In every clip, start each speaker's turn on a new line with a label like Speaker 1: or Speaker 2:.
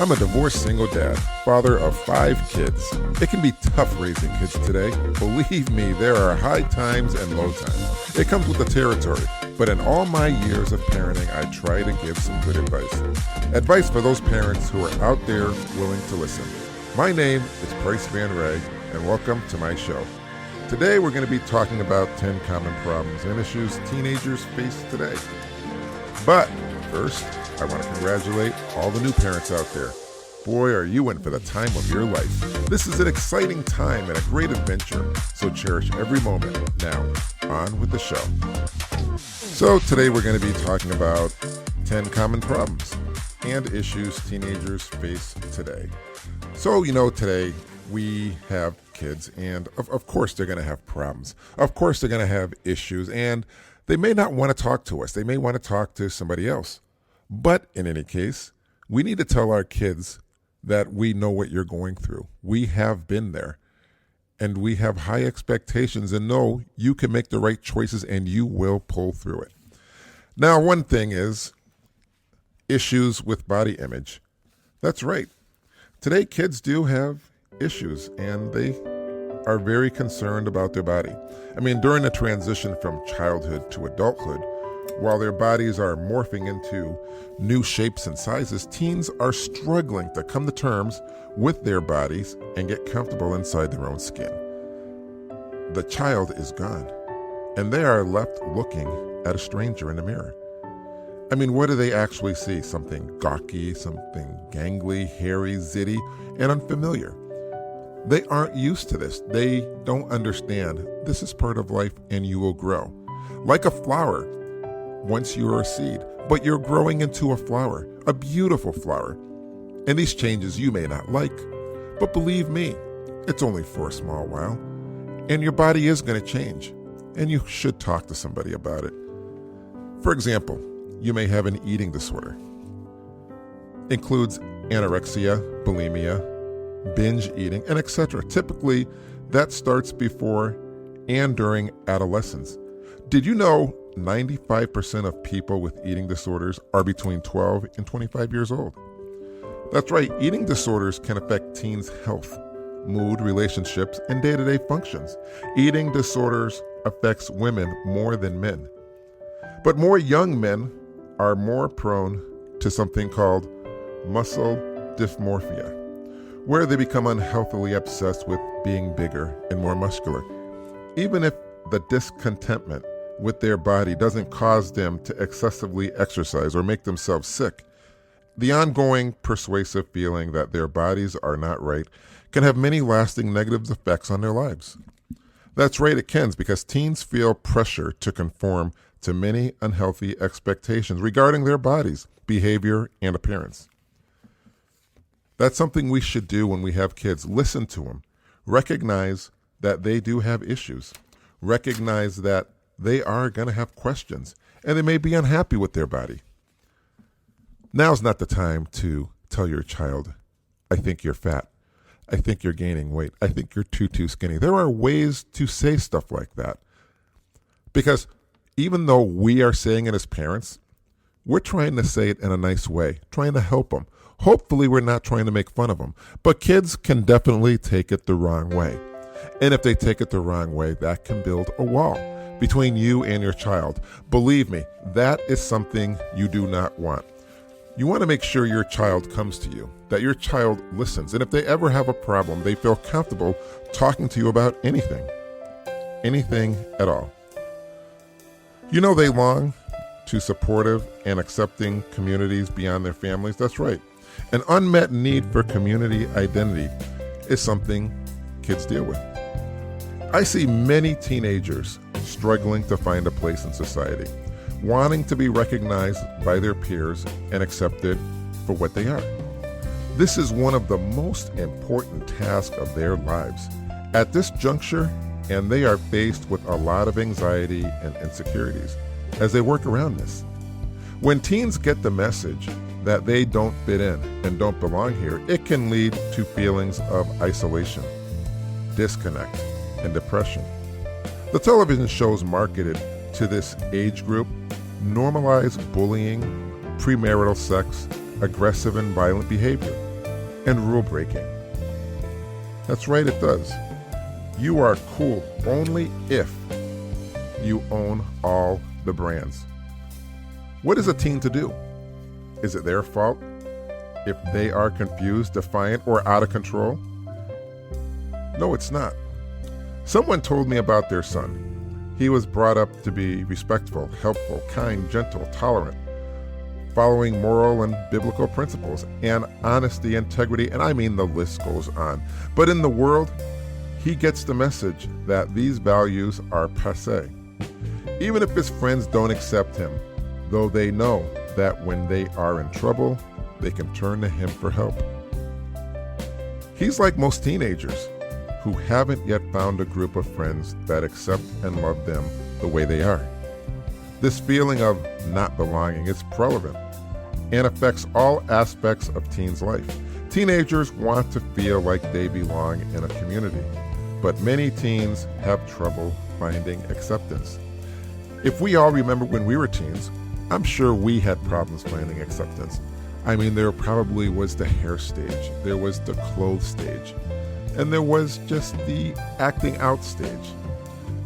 Speaker 1: I'm a divorced single dad, father of 5 kids. It can be tough raising kids today. Believe me, there are high times and low times. It comes with the territory. But in all my years of parenting, I try to give some good advice. Advice for those parents who are out there willing to listen. My name is Price Van Ray, and welcome to my show. Today we're going to be talking about 10 common problems and issues teenagers face today. But first, I want to congratulate all the new parents out there. Boy, are you in for the time of your life. This is an exciting time and a great adventure, so cherish every moment. Now, on with the show. So today we're going to be talking about 10 common problems and issues teenagers face today. So, today we have kids, and of course they're going to have problems. Of course they're going to have issues, and they may not want to talk to us. They may want to talk to somebody else. But in any case, we need to tell our kids that we know what you're going through. We have been there, and we have high expectations, and know you can make the right choices and you will pull through it. Now, one thing is issues with body image. That's right. Today, kids do have issues, and they are very concerned about their body. During the transition from childhood to adulthood, while their bodies are morphing into new shapes and sizes, teens are struggling to come to terms with their bodies and get comfortable inside their own skin. The child is gone, and they are left looking at a stranger in the mirror. What do they actually see? Something gawky, something gangly, hairy, zitty, and unfamiliar. They aren't used to this. They don't understand this is part of life and you will grow. Like a flower, once you are a seed, but you're growing into a flower, a beautiful flower. And these changes you may not like, but believe me, it's only for a small while. And your body is going to change, and you should talk to somebody about it. For example, you may have an eating disorder. Includes anorexia, bulimia, binge eating, and etc. Typically, that starts before and during adolescence. Did you know 95% of people with eating disorders are between 12 and 25 years old? That's right, eating disorders can affect teens' health, mood, relationships, and day-to-day functions. Eating disorders affects women more than men. But more young men are more prone to something called muscle dysmorphia, where they become unhealthily obsessed with being bigger and more muscular. Even if the discontentment with their body doesn't cause them to excessively exercise or make themselves sick, the ongoing persuasive feeling that their bodies are not right can have many lasting negative effects on their lives. That's right, it can, because teens feel pressure to conform to many unhealthy expectations regarding their bodies, behavior, and appearance. That's something we should do when we have kids. Listen to them. Recognize that they do have issues. Recognize that they are going to have questions, and they may be unhappy with their body. Now's not the time to tell your child, I think you're fat. I think you're gaining weight. I think you're too skinny. There are ways to say stuff like that. Because even though we are saying it as parents, we're trying to say it in a nice way, trying to help them. Hopefully we're not trying to make fun of them. But kids can definitely take it the wrong way. And if they take it the wrong way, that can build a wall between you and your child. Believe me, that is something you do not want. You want to make sure your child comes to you, that your child listens, and if they ever have a problem, they feel comfortable talking to you about anything at all. They long to supportive and accepting communities beyond their families. That's right. An unmet need for community identity is something kids deal with. I see many teenagers struggling to find a place in society, wanting to be recognized by their peers and accepted for what they are. This is one of the most important tasks of their lives at this juncture, and they are faced with a lot of anxiety and insecurities as they work around this. When teens get the message that they don't fit in and don't belong here, it can lead to feelings of isolation, disconnect, and depression. The television shows marketed to this age group normalize bullying, premarital sex, aggressive and violent behavior. and rule breaking. That's right, it does. You are cool only if you own all the brands. What is a teen to do? Is it their fault if they are confused, defiant, or out of control? No, it's not. Someone told me about their son. He was brought up to be respectful, helpful, kind, gentle, tolerant, following moral and biblical principles, and honesty, integrity, and I mean the list goes on. But in the world, he gets the message that these values are passé. Even if his friends don't accept him, though they know that when they are in trouble, they can turn to him for help. He's like most teenagers who haven't yet found a group of friends that accept and love them the way they are. This feeling of not belonging is prevalent and affects all aspects of teens' life. Teenagers want to feel like they belong in a community, but many teens have trouble finding acceptance. If we all remember when we were teens, I'm sure we had problems finding acceptance. I mean, there probably was the hair stage, there was the clothes stage, and there was just the acting out stage.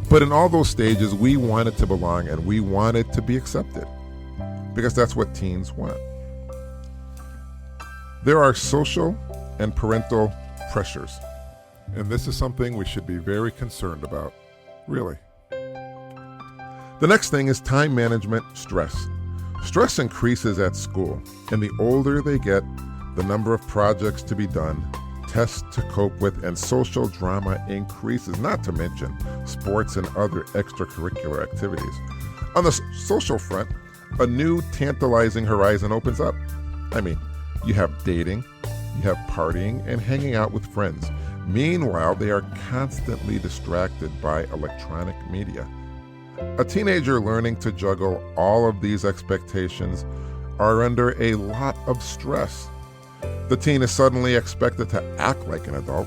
Speaker 1: But in all those stages, we wanted to belong and we wanted to be accepted, because that's what teens want. There are social and parental pressures, and this is something we should be very concerned about, really. The next thing is time management stress. Stress increases at school, and the older they get, the number of projects to be done, tests to cope with, and social drama increases, not to mention sports and other extracurricular activities. On the social front, a new tantalizing horizon opens up. I mean, you have dating, you have partying, and hanging out with friends. Meanwhile, they are constantly distracted by electronic media. A teenager learning to juggle all of these expectations are under a lot of stress. The teen is suddenly expected to act like an adult.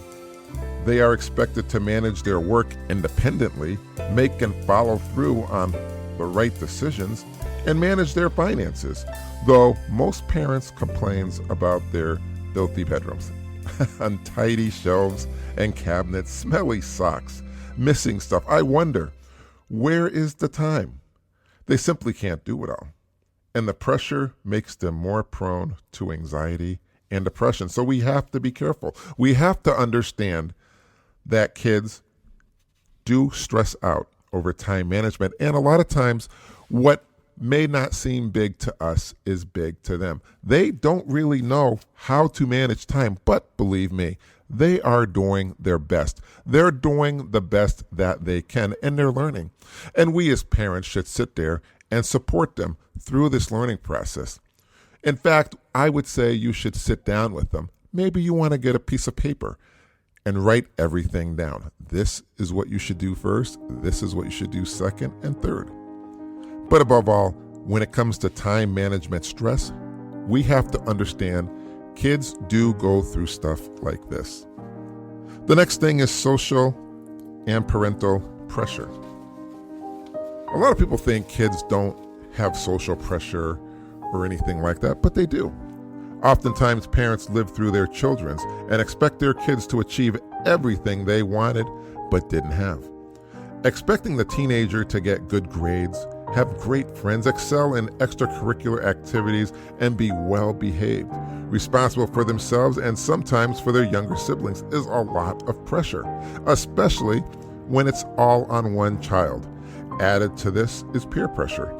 Speaker 1: They are expected to manage their work independently, make and follow through on the right decisions, and manage their finances, though most parents complain about their filthy bedrooms. Untidy shelves and cabinets, smelly socks, missing stuff. I wonder, where is the time? They simply can't do it all. And the pressure makes them more prone to anxiety and depression. So we have to be careful. We have to understand that kids do stress out over time management. And a lot of times, what may not seem big to us is big to them. They don't really know how to manage time, but believe me, they are doing their best. They're doing the best that they can, and they're learning. And we as parents should sit there and support them through this learning process. In fact, I would say you should sit down with them. Maybe you want to get a piece of paper and write everything down. This is what you should do first. This is what you should do second and third. But above all, when it comes to time management stress, we have to understand kids do go through stuff like this. The next thing is social and parental pressure. A lot of people think kids don't have social pressure or anything like that, but they do. Oftentimes, parents live through their children's and expect their kids to achieve everything they wanted but didn't have. Expecting the teenager to get good grades, have great friends, excel in extracurricular activities, and be well behaved, responsible for themselves and sometimes for their younger siblings is a lot of pressure, especially when it's all on one child. Added to this is peer pressure.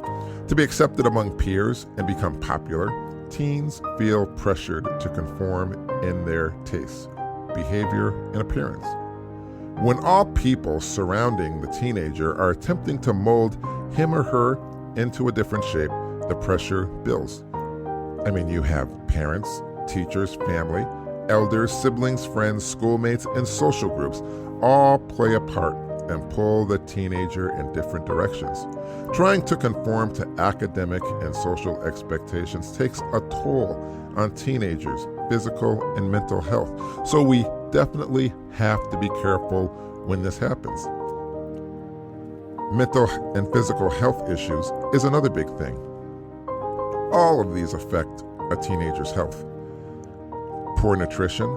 Speaker 1: To be accepted among peers and become popular, teens feel pressured to conform in their tastes, behavior, and appearance. When all people surrounding the teenager are attempting to mold him or her into a different shape, the pressure builds. I mean, you have parents, teachers, family, elders, siblings, friends, schoolmates, and social groups all play a part and pull the teenager in different directions. Trying to conform to academic and social expectations takes a toll on teenagers' physical and mental health. So we definitely have to be careful when this happens. Mental and physical health issues is another big thing. All of these affect a teenager's health. poor nutrition?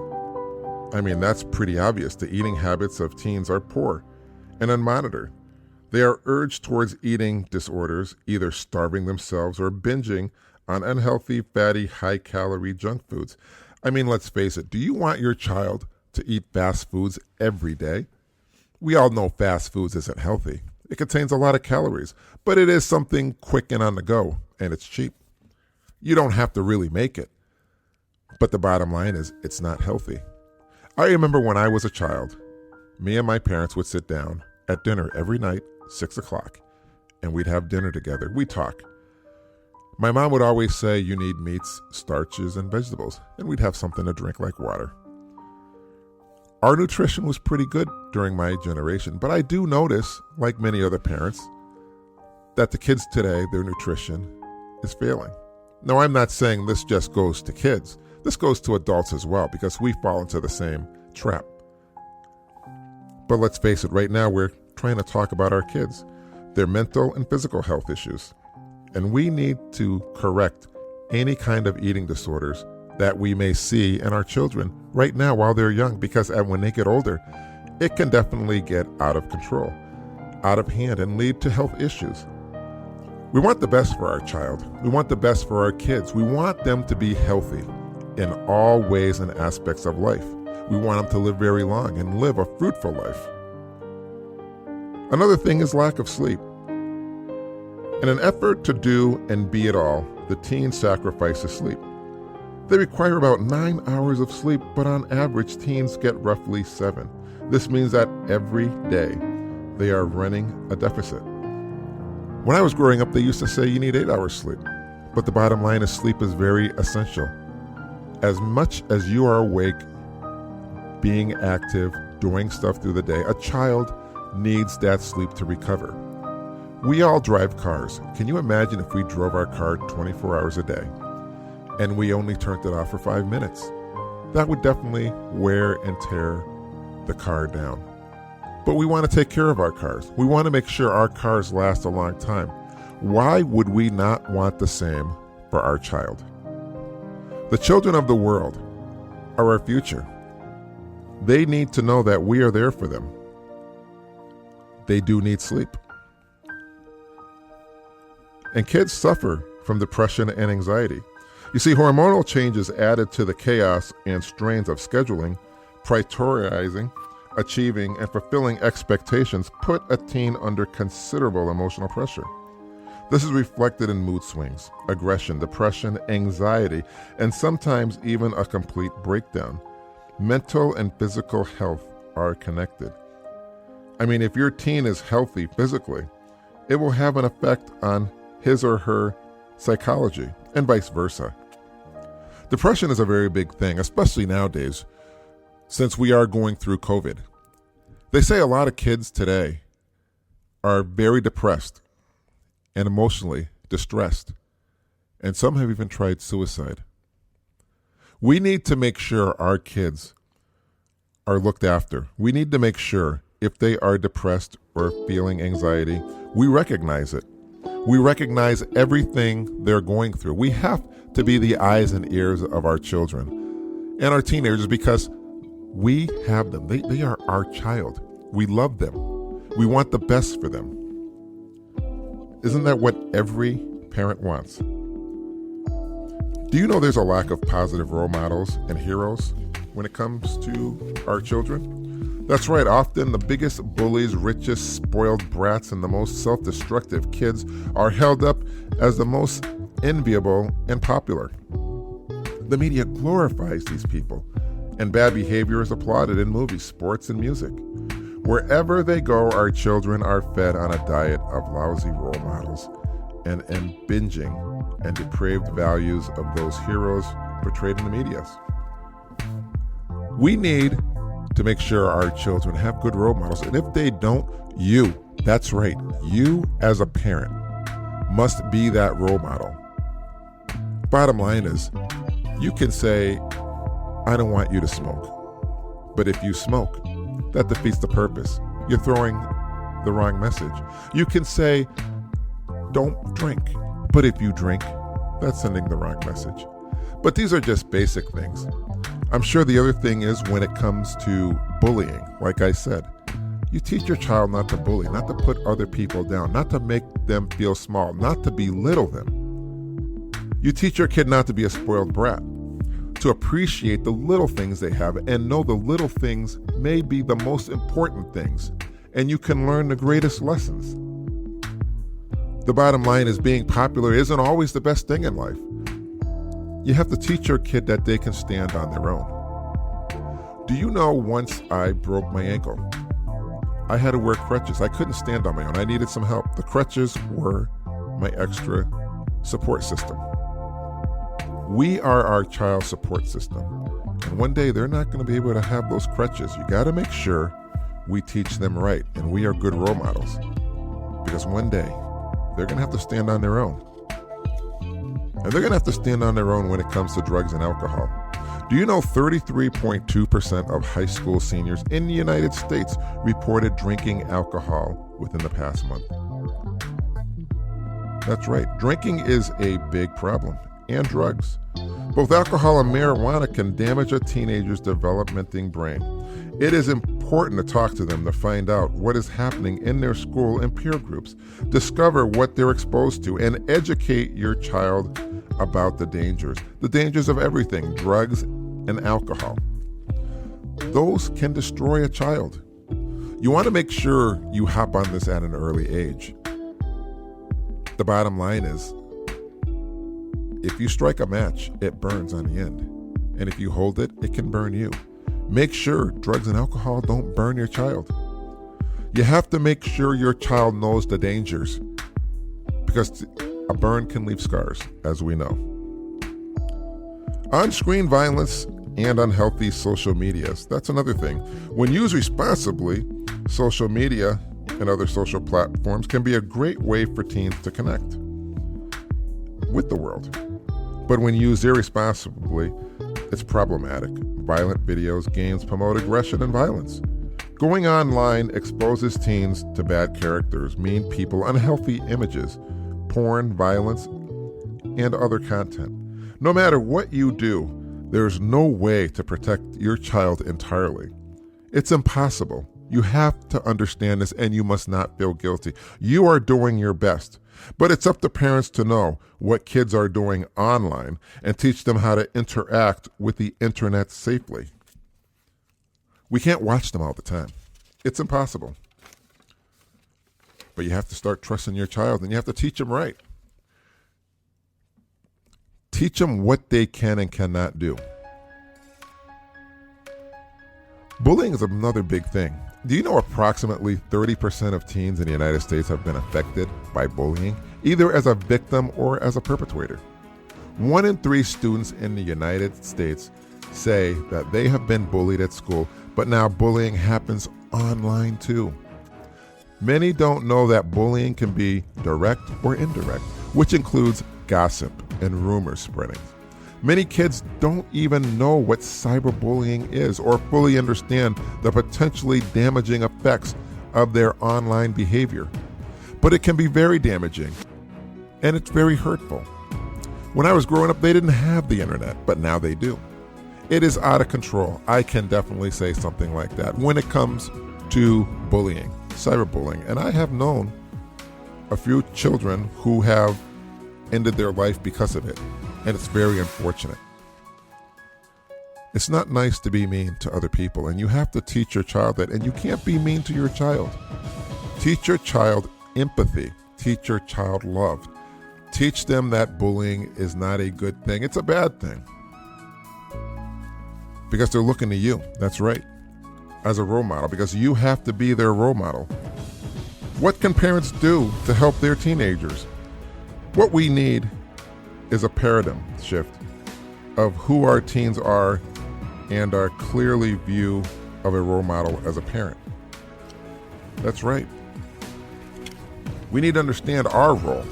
Speaker 1: I mean, that's pretty obvious. The eating habits of teens are poor and unmonitored. They are urged towards eating disorders, either starving themselves or binging on unhealthy, fatty, high-calorie junk foods. I mean, let's face it, do you want your child to eat fast foods every day? We all know fast foods isn't healthy. It contains a lot of calories, but it is something quick and on the go, and it's cheap. You don't have to really make it. But the bottom line is, it's not healthy. I remember when I was a child, me and my parents would sit down at dinner every night, 6 o'clock, and we'd have dinner together. We'd talk. My mom would always say, you need meats, starches, and vegetables, and we'd have something to drink like water. Our nutrition was pretty good during my generation, but I do notice, like many other parents, that the kids today, their nutrition is failing. Now, I'm not saying this just goes to kids. This goes to adults as well, because we fall into the same trap. But let's face it, right now we're trying to talk about our kids, their mental and physical health issues. And we need to correct any kind of eating disorders that we may see in our children right now while they're young, because when they get older, it can definitely get out of control, out of hand, and lead to health issues. We want the best for our child. We want the best for our kids. We want them to be healthy in all ways and aspects of life. We want them to live very long and live a fruitful life. Another thing is lack of sleep. In an effort to do and be it all, the teens sacrifice sleep. They require about 9 hours of sleep, but on average, teens get roughly 7. This means that every day they are running a deficit. When I was growing up, they used to say you need 8 hours sleep. But the bottom line is sleep is very essential. As much as you are awake, being active, doing stuff through the day, a child needs that sleep to recover. We all drive cars. Can you imagine if we drove our car 24 hours a day and we only turned it off for 5 minutes? That would definitely wear and tear the car down. But we want to take care of our cars. We want to make sure our cars last a long time. Why would we not want the same for our child? The children of the world are our future. They need to know that we are there for them. They do need sleep. And kids suffer from depression and anxiety. You see, hormonal changes added to the chaos and strains of scheduling, prioritizing, achieving, and fulfilling expectations put a teen under considerable emotional pressure. This is reflected in mood swings, aggression, depression, anxiety, and sometimes even a complete breakdown. Mental and physical health are connected. I mean, if your teen is healthy physically, it will have an effect on his or her psychology, and vice versa. Depression is a very big thing, especially nowadays, since we are going through COVID. They say a lot of kids today are very depressed and emotionally distressed, and some have even tried suicide. We need to make sure our kids are looked after. We need to make sure if they are depressed or feeling anxiety, we recognize it. We recognize everything they're going through. We have to be the eyes and ears of our children and our teenagers, because we have them. They are our child. We love them. We want the best for them. Isn't that what every parent wants? Do you know there's a lack of positive role models and heroes when it comes to our children? That's right, often the biggest bullies, richest, spoiled brats, and the most self-destructive kids are held up as the most enviable and popular. The media glorifies these people, and bad behavior is applauded in movies, sports, and music. Wherever they go, our children are fed on a diet of lousy role models and binging and depraved values of those heroes portrayed in the media. We need to make sure our children have good role models. And if they don't, that's right, you as a parent must be that role model. Bottom line is, you can say, I don't want you to smoke. But if you smoke, that defeats the purpose. You're throwing the wrong message. You can say, don't drink. But if you drink, that's sending the wrong message. But these are just basic things. I'm sure the other thing is when it comes to bullying, like I said, you teach your child not to bully, not to put other people down, not to make them feel small, not to belittle them. You teach your kid not to be a spoiled brat, to appreciate the little things they have and know the little things may be the most important things, and you can learn the greatest lessons. The bottom line is being popular isn't always the best thing in life. You have to teach your kid that they can stand on their own. Do you know once I broke my ankle? I had to wear crutches. I couldn't stand on my own. I needed some help. The crutches were my extra support system. We are our child's support system. And one day they're not going to be able to have those crutches. You got to make sure we teach them right and we are good role models. Because one day they're going to have to stand on their own. And they're going to have to stand on their own when it comes to drugs and alcohol. Do you know 33.2% of high school seniors in the United States reported drinking alcohol within the past month? That's right. Drinking is a big problem, and drugs. Both alcohol and marijuana can damage a teenager's developing brain. It is important to talk to them to find out what is happening in their school and peer groups, discover what they're exposed to, and educate your child about the dangers of everything, drugs and alcohol. Those can destroy a child. You want to make sure you hop on this at an early age. The bottom line is, if you strike a match, it burns on the end. And if you hold it, it can burn you. Make sure drugs and alcohol don't burn your child. You have to make sure your child knows the dangers, because a burn can leave scars, as we know. On-screen violence and unhealthy social medias, that's another thing. When used responsibly, social media and other social platforms can be a great way for teens to connect with the world. But when used irresponsibly, it's problematic. Violent videos, games promote aggression and violence. Going online exposes teens to bad characters, mean people, unhealthy images, porn, violence, and other content. No matter what you do, there's no way to protect your child entirely. It's impossible. You have to understand this, and you must not feel guilty. You are doing your best, but it's up to parents to know what kids are doing online and teach them how to interact with the internet safely. We can't watch them all the time. It's impossible. But you have to start trusting your child, and you have to teach them right. Teach them what they can and cannot do. Bullying is another big thing. Do you know approximately 30% of teens in the United States have been affected by bullying, either as a victim or as a perpetrator? 1 in 3 students in the United States say that they have been bullied at school, but now bullying happens online too. Many don't know that bullying can be direct or indirect, which includes gossip and rumor spreading. Many kids don't even know what cyberbullying is or fully understand the potentially damaging effects of their online behavior. But it can be very damaging, and it's very hurtful. When I was growing up, they didn't have the internet, but now they do. It is out of control. I can definitely say something like that when it comes to bullying, cyberbullying. And I have known a few children who have ended their life because of it. And it's very unfortunate. It's not nice to be mean to other people, and you have to teach your child that, and you can't be mean to your child. Teach your child empathy. Teach your child love. Teach them that bullying is not a good thing. It's a bad thing. Because they're looking to you. That's right. As a role model, because you have to be their role model. What can parents do to help their teenagers? What we need is a paradigm shift of who our teens are and our clearly view of a role model as a parent. That's right. We need to understand our role.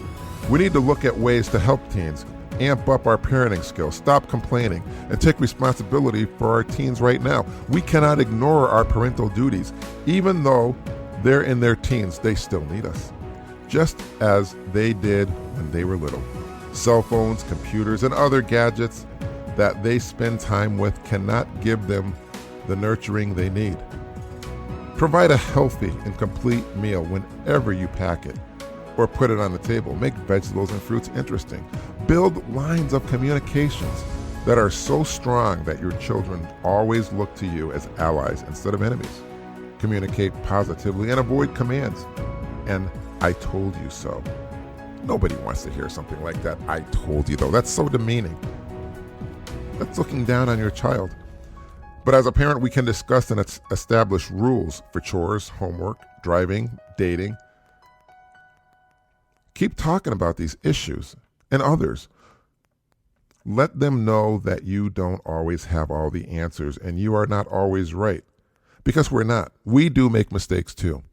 Speaker 1: We need to look at ways to help teens, amp up our parenting skills, stop complaining, and take responsibility for our teens right now. We cannot ignore our parental duties. Even though they're in their teens, they still need us, just as they did when they were little. Cell phones, computers, and other gadgets that they spend time with cannot give them the nurturing they need. Provide a healthy and complete meal whenever you pack it or put it on the table. Make vegetables and fruits interesting. Build lines of communications that are so strong that your children always look to you as allies instead of enemies. Communicate positively and avoid commands and "I told you so." Nobody wants to hear something like that. "I told you though." That's so demeaning. That's looking down on your child. But as a parent, we can discuss and establish rules for chores, homework, driving, dating. Keep talking about these issues and others. Let them know that you don't always have all the answers and you are not always right. Because we're not. We do make mistakes too.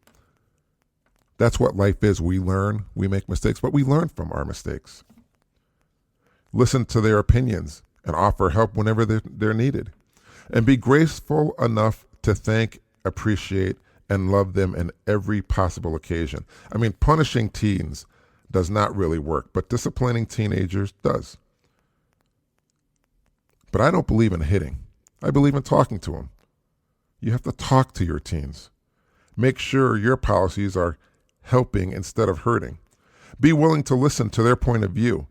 Speaker 1: That's what life is. We learn, we make mistakes, but we learn from our mistakes. Listen to their opinions and offer help whenever they're needed. And be graceful enough to thank, appreciate, and love them in every possible occasion. I mean, punishing teens does not really work, but disciplining teenagers does. But I don't believe in hitting. I believe in talking to them. You have to talk to your teens. Make sure your policies are helping instead of hurting. Be willing to listen to their point of view.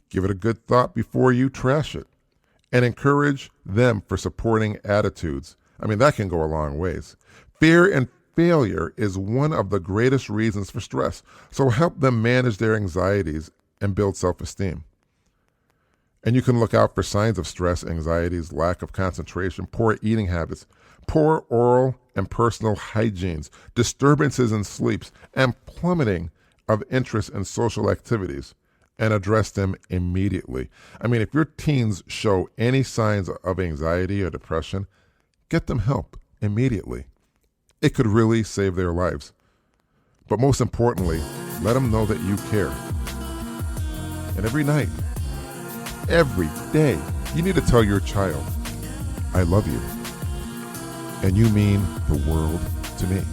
Speaker 1: Give it a good thought before you trash it. And encourage them for supporting attitudes. I mean, that can go a long ways. Fear and failure is one of the greatest reasons for stress. So help them manage their anxieties and build self-esteem. And you can look out for signs of stress, anxieties, lack of concentration, poor eating habits, poor oral and personal hygienes, disturbances in sleeps, and plummeting of interest in social activities, and address them immediately. I mean, if your teens show any signs of anxiety or depression, get them help immediately. It could really save their lives. But most importantly, let them know that you care. And every night, every day, you need to tell your child, "I love you, and you mean the world to me."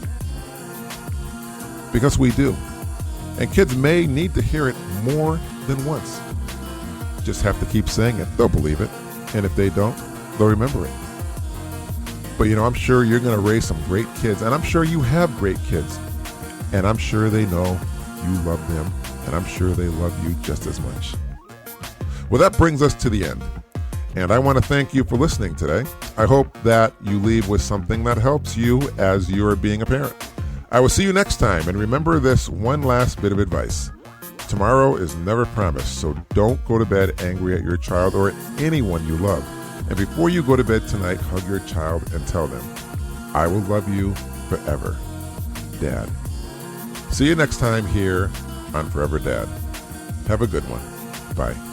Speaker 1: Because we do. And kids may need to hear it more than once. Just have to keep saying it. They'll believe it. And if they don't, they'll remember it. But I'm sure you're going to raise some great kids. And I'm sure you have great kids. And I'm sure they know you love them. And I'm sure they love you just as much. Well, that brings us to the end. And I want to thank you for listening today. I hope that you leave with something that helps you as you're being a parent. I will see you next time, and remember this one last bit of advice. Tomorrow is never promised, so don't go to bed angry at your child or at anyone you love. And before you go to bed tonight, hug your child and tell them, "I will love you forever, Dad." See you next time here on Forever Dad. Have a good one. Bye.